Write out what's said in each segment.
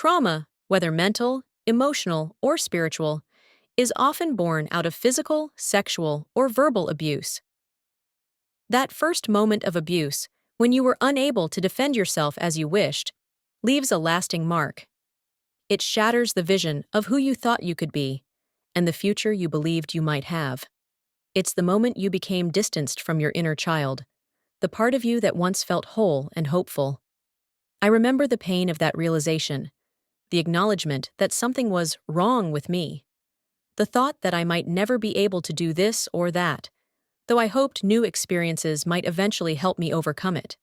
Trauma, whether mental, emotional, or spiritual, is often born out of physical, sexual, or verbal abuse. That first moment of abuse, when you were unable to defend yourself as you wished, leaves a lasting mark. It shatters the vision of who you thought you could be and the future you believed you might have. It's the moment you became distanced from your inner child, the part of you that once felt whole and hopeful. I remember the pain of that realization, the acknowledgement that something was wrong with me, the thought that I might never be able to do this or that, though I hoped new experiences might eventually help me overcome it.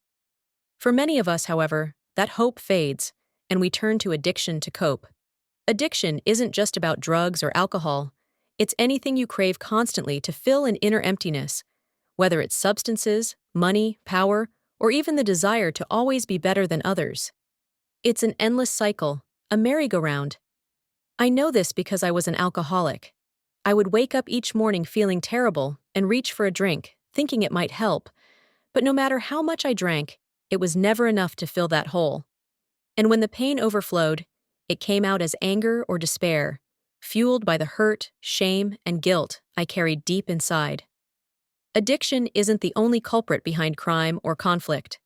For many of us, however, that hope fades, and we turn to addiction to cope. Addiction isn't just about drugs or alcohol, it's anything you crave constantly to fill an inner emptiness, whether it's substances, money, power, or even the desire to always be better than others. It's an endless cycle, a merry-go-round. I know this because I was an alcoholic. I would wake up each morning feeling terrible and reach for a drink, thinking it might help. But no matter how much I drank, it was never enough to fill that hole. And when the pain overflowed, it came out as anger or despair, fueled by the hurt, shame, and guilt I carried deep inside. Addiction isn't the only culprit behind crime or conflict.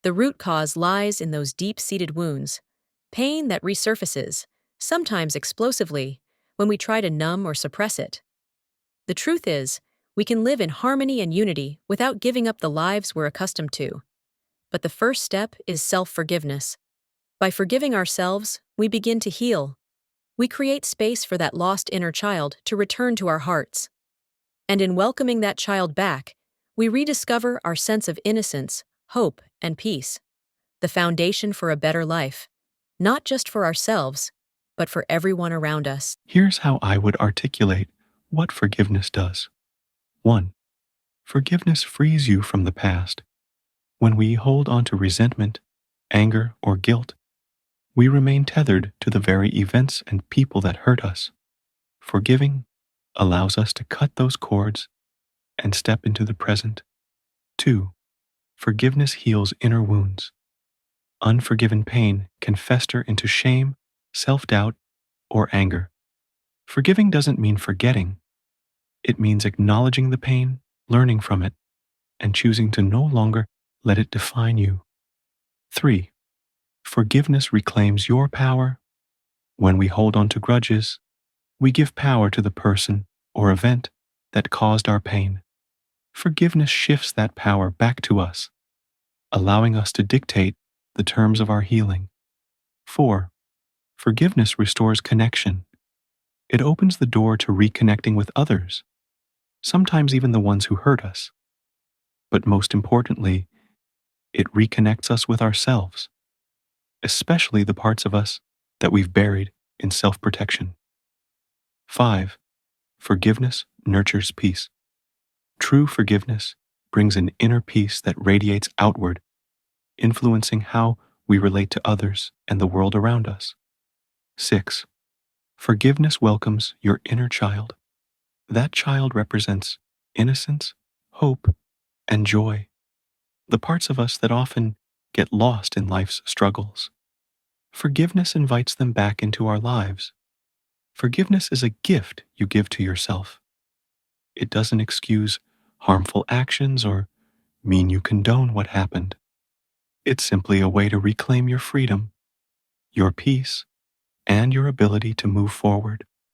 The root cause lies in those deep-seated wounds, pain that resurfaces, sometimes explosively, when we try to numb or suppress it. The truth is, we can live in harmony and unity without giving up the lives we're accustomed to. But the first step is self-forgiveness. By forgiving ourselves, we begin to heal. We create space for that lost inner child to return to our hearts. And in welcoming that child back, we rediscover our sense of innocence, hope, and peace. The foundation for a better life, not just for ourselves, but for everyone around us. Here's how I would articulate what forgiveness does. 1. Forgiveness frees you from the past. When we hold on to resentment, anger, or guilt, we remain tethered to the very events and people that hurt us. Forgiving allows us to cut those cords and step into the present. 2. Forgiveness heals inner wounds. Unforgiven pain can fester into shame, self-doubt, or anger. Forgiving doesn't mean forgetting. It means acknowledging the pain, learning from it, and choosing to no longer let it define you. 3. Forgiveness reclaims your power. When we hold on to grudges, we give power to the person or event that caused our pain. Forgiveness shifts that power back to us, allowing us to dictate the terms of our healing. 4. Forgiveness restores connection. It opens the door to reconnecting with others, sometimes even the ones who hurt us. But most importantly, it reconnects us with ourselves, especially the parts of us that we've buried in self-protection. 5. Forgiveness nurtures peace. True forgiveness brings an inner peace that radiates outward, influencing how we relate to others and the world around us. 6. Forgiveness welcomes your inner child. That child represents innocence, hope, and joy, the parts of us that often get lost in life's struggles. Forgiveness invites them back into our lives. Forgiveness is a gift you give to yourself. It doesn't excuse harmful actions or mean you condone what happened. It's simply a way to reclaim your freedom, your peace, and your ability to move forward.